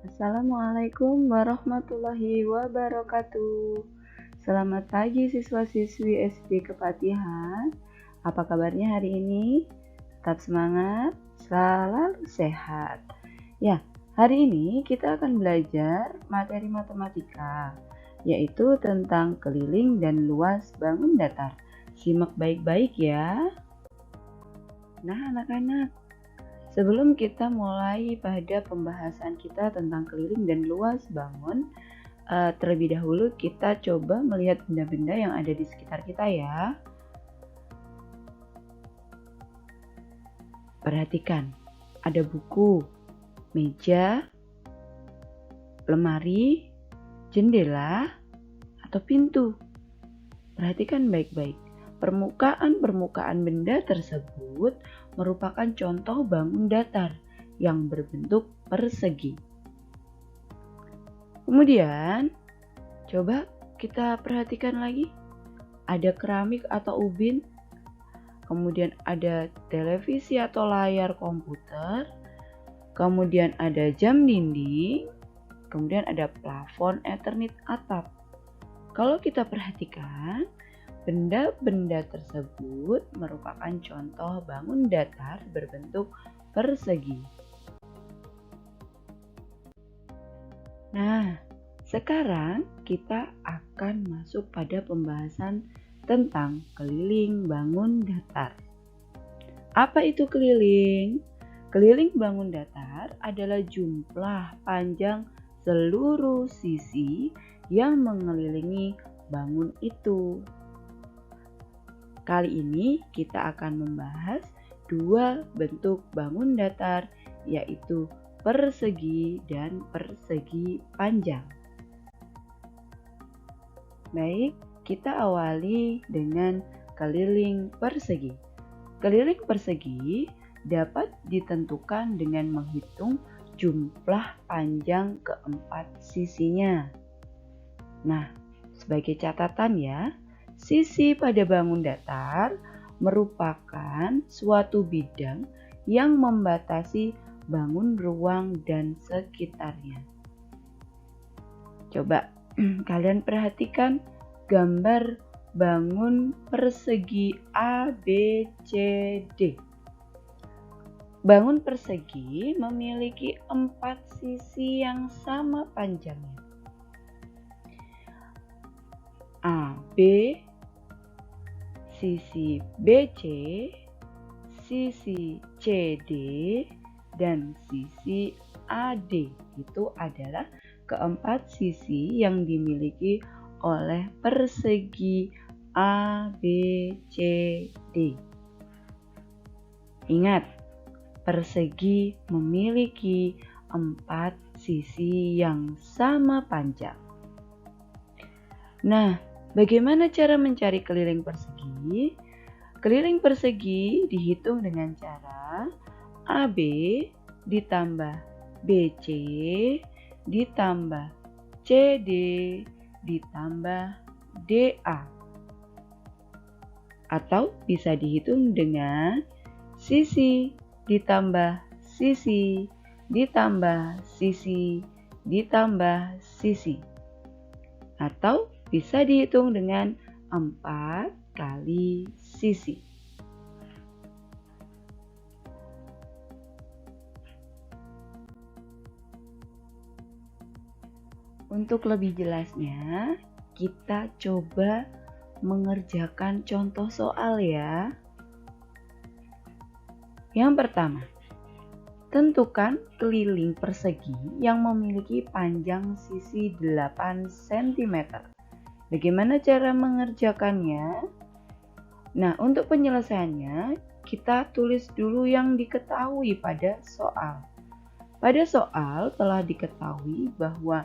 Assalamualaikum warahmatullahi wabarakatuh. Selamat pagi siswa-siswi SD Kepatihan. Apa kabarnya hari ini? Tetap semangat, selalu sehat. Ya, hari ini kita akan belajar materi matematika, yaitu tentang keliling dan luas bangun datar. Simak baik-baik ya. Nah, anak-anak, sebelum kita mulai pada pembahasan kita tentang keliling dan luas bangun, terlebih dahulu kita coba melihat benda-benda yang ada di sekitar kita ya. Perhatikan, ada buku, meja, lemari, jendela, atau pintu. Perhatikan baik-baik. Permukaan benda tersebut merupakan contoh bangun datar yang berbentuk persegi. Kemudian, coba kita perhatikan lagi. Ada keramik atau ubin, kemudian ada televisi atau layar komputer, kemudian ada jam dinding, kemudian ada plafon Eternit atap. Kalau kita perhatikan, benda-benda tersebut merupakan contoh bangun datar berbentuk persegi. Nah, sekarang kita akan masuk pada pembahasan tentang keliling bangun datar. Apa itu keliling? Keliling bangun datar adalah jumlah panjang seluruh sisi yang mengelilingi bangun itu. Kali ini kita akan membahas dua bentuk bangun datar, yaitu persegi dan persegi panjang. Baik, kita awali dengan keliling persegi. Keliling persegi dapat ditentukan dengan menghitung jumlah panjang keempat sisinya. Nah, sebagai catatan ya, sisi pada bangun datar merupakan suatu bidang yang membatasi bangun ruang dan sekitarnya. Coba kalian perhatikan gambar bangun persegi A, B, C, D. Bangun persegi memiliki 4 sisi yang sama panjangnya. A, B, sisi BC, sisi CD, dan sisi AD. Itu adalah keempat sisi yang dimiliki oleh persegi A, B, C, D. Ingat, persegi memiliki 4 sisi yang sama panjang. Nah, bagaimana cara mencari keliling persegi? Keliling persegi dihitung dengan cara AB ditambah BC ditambah CD ditambah DA. Atau bisa dihitung dengan sisi ditambah sisi ditambah sisi ditambah sisi. Atau bisa dihitung dengan 4 kali sisi. Untuk lebih jelasnya, kita coba mengerjakan contoh soal ya. Yang pertama, tentukan keliling persegi yang memiliki panjang sisi 8 cm. Bagaimana cara mengerjakannya? Nah, untuk penyelesaiannya, kita tulis dulu yang diketahui pada soal. Pada soal telah diketahui bahwa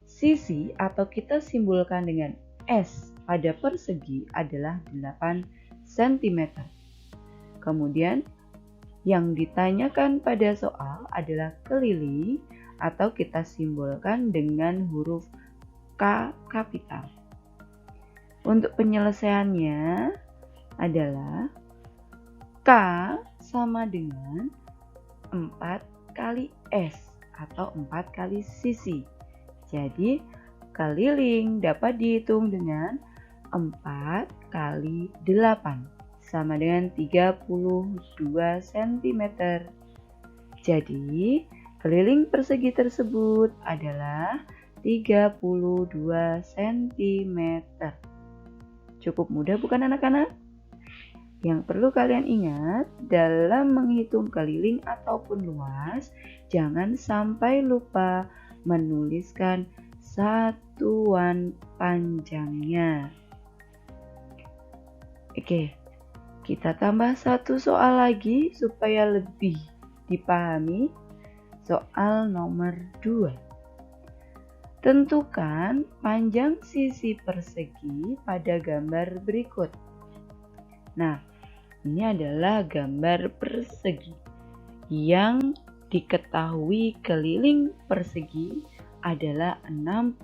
sisi atau kita simbolkan dengan S pada persegi adalah 8 cm. Kemudian yang ditanyakan pada soal adalah keliling atau kita simbolkan dengan huruf K kapital. Untuk penyelesaiannya adalah K sama dengan 4 kali S. atau 4 kali sisi. Jadi keliling dapat dihitung dengan 4 kali 8 sama dengan 32 cm. Jadi keliling persegi tersebut adalah 32 cm. Cukup mudah bukan anak-anak? Yang perlu kalian ingat dalam menghitung keliling ataupun luas, jangan sampai lupa menuliskan satuan panjangnya. Oke, kita tambah satu soal lagi supaya lebih dipahami. Soal nomor 2. Tentukan panjang sisi persegi pada gambar berikut. Nah, ini adalah gambar persegi yang diketahui keliling persegi adalah 60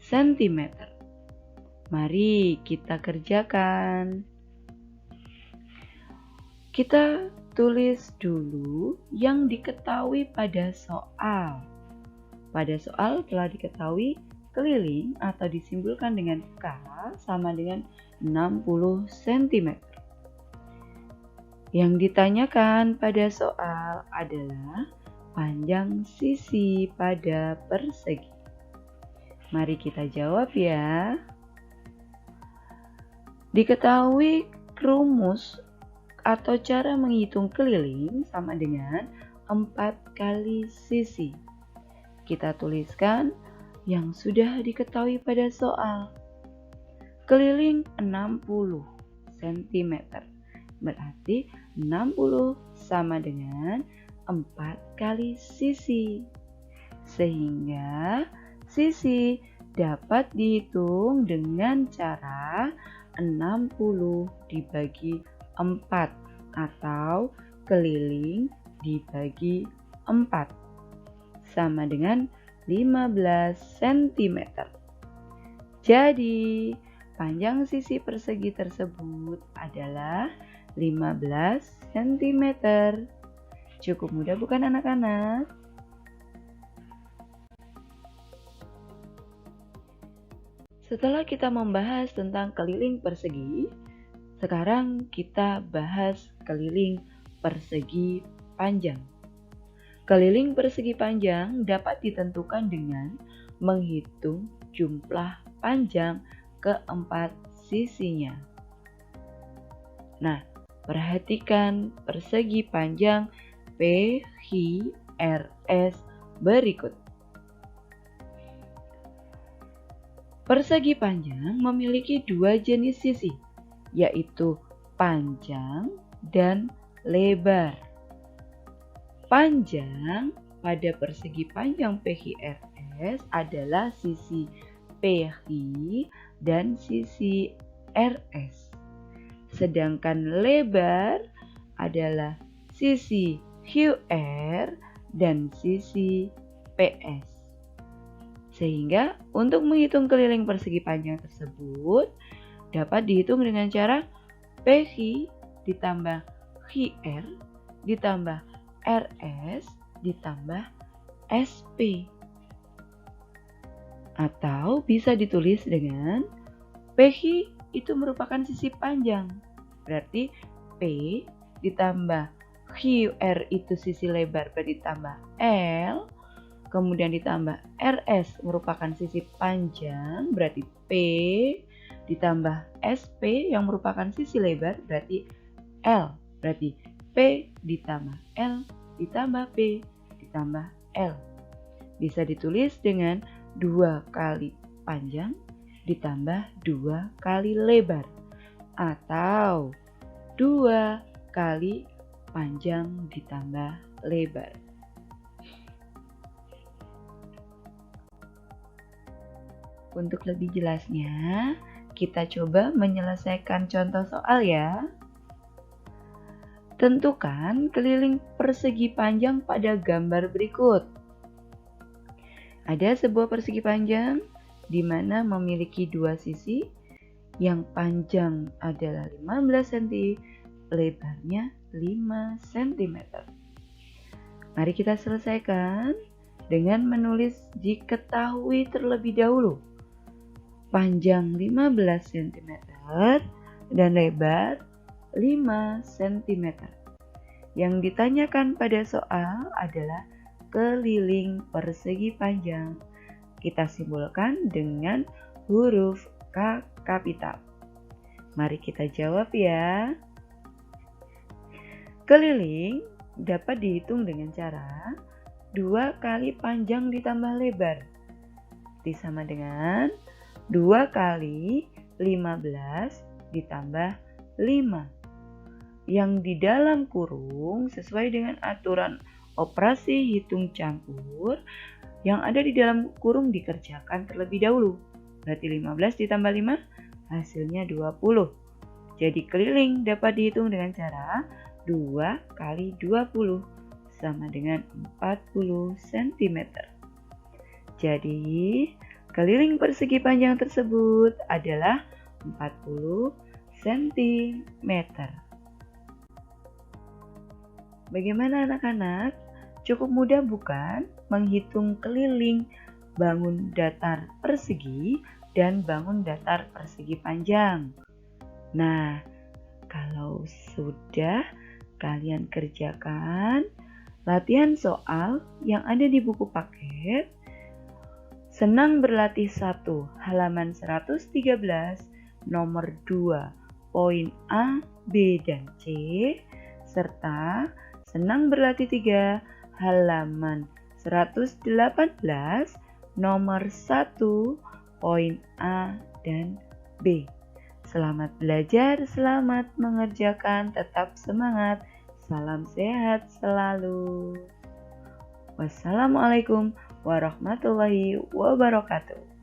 cm. Mari kita kerjakan. Kita tulis dulu yang diketahui pada soal. Pada soal telah diketahui keliling atau disimbolkan dengan K sama dengan 60 cm. Yang ditanyakan pada soal adalah panjang sisi pada persegi. Mari kita jawab ya. Diketahui rumus atau cara menghitung keliling sama dengan 4 kali sisi. Kita tuliskan yang sudah diketahui pada soal. Keliling 60 cm. Berarti 60 sama dengan 4 kali sisi. Sehingga sisi dapat dihitung dengan cara 60 dibagi 4 atau keliling dibagi 4. Sama dengan 15 cm. Jadi, panjang sisi persegi tersebut adalah 15 cm. Cukup mudah bukan anak-anak? Setelah kita membahas tentang keliling persegi, sekarang kita bahas keliling persegi panjang. Keliling persegi panjang dapat ditentukan dengan menghitung jumlah panjang keempat sisinya. Nah, perhatikan persegi panjang PQRS berikut. Persegi panjang memiliki dua jenis sisi, yaitu panjang dan lebar. Panjang pada persegi panjang PQRS adalah sisi PQ dan sisi RS. Sedangkan lebar adalah sisi QR dan sisi PS. Sehingga untuk menghitung keliling persegi panjang tersebut dapat dihitung dengan cara PQ ditambah QR ditambah RS ditambah SP. Atau bisa ditulis dengan PQ itu merupakan sisi panjang. Berarti P ditambah QR itu sisi lebar, berarti ditambah L. Kemudian ditambah RS merupakan sisi panjang, berarti P ditambah SP yang merupakan sisi lebar, berarti L. Berarti P ditambah L ditambah P ditambah L. Bisa ditulis dengan 2 kali panjang ditambah 2 kali lebar. Atau 2 kali panjang ditambah lebar. Untuk lebih jelasnya, kita coba menyelesaikan contoh soal ya. Tentukan keliling persegi panjang pada gambar berikut. Ada sebuah persegi panjang di mana memiliki dua sisi, yang panjang adalah 15 cm, lebarnya 5 cm. Mari kita selesaikan. dengan menulis diketahui terlebih dahulu panjang 15 cm dan lebar 5 cm. Yang ditanyakan pada soal adalah keliling persegi panjang. Kita simbolkan dengan huruf K kapital. Mari kita jawab ya. Keliling dapat dihitung dengan cara 2 kali panjang ditambah lebar. Sama dengan 2 kali 15 ditambah 5. Yang di dalam kurung sesuai dengan aturan operasi hitung campur, yang ada di dalam kurung dikerjakan terlebih dahulu. Berarti 15 ditambah 5 hasilnya 20. Jadi keliling dapat dihitung dengan cara 2 kali 20 sama dengan 40 cm. Jadi keliling persegi panjang tersebut adalah 40 cm. Bagaimana anak-anak? Cukup mudah bukan menghitung keliling bangun datar persegi dan bangun datar persegi panjang? Nah, kalau sudah kalian kerjakan latihan soal yang ada di buku paket Senang Berlatih 1 halaman 113 nomor 2 poin A, B, dan C serta Senang Berlatih 3 halaman 118 nomor 1 poin A dan B. Selamat belajar, selamat mengerjakan, tetap semangat. Salam sehat selalu. Wassalamualaikum warahmatullahi wabarakatuh.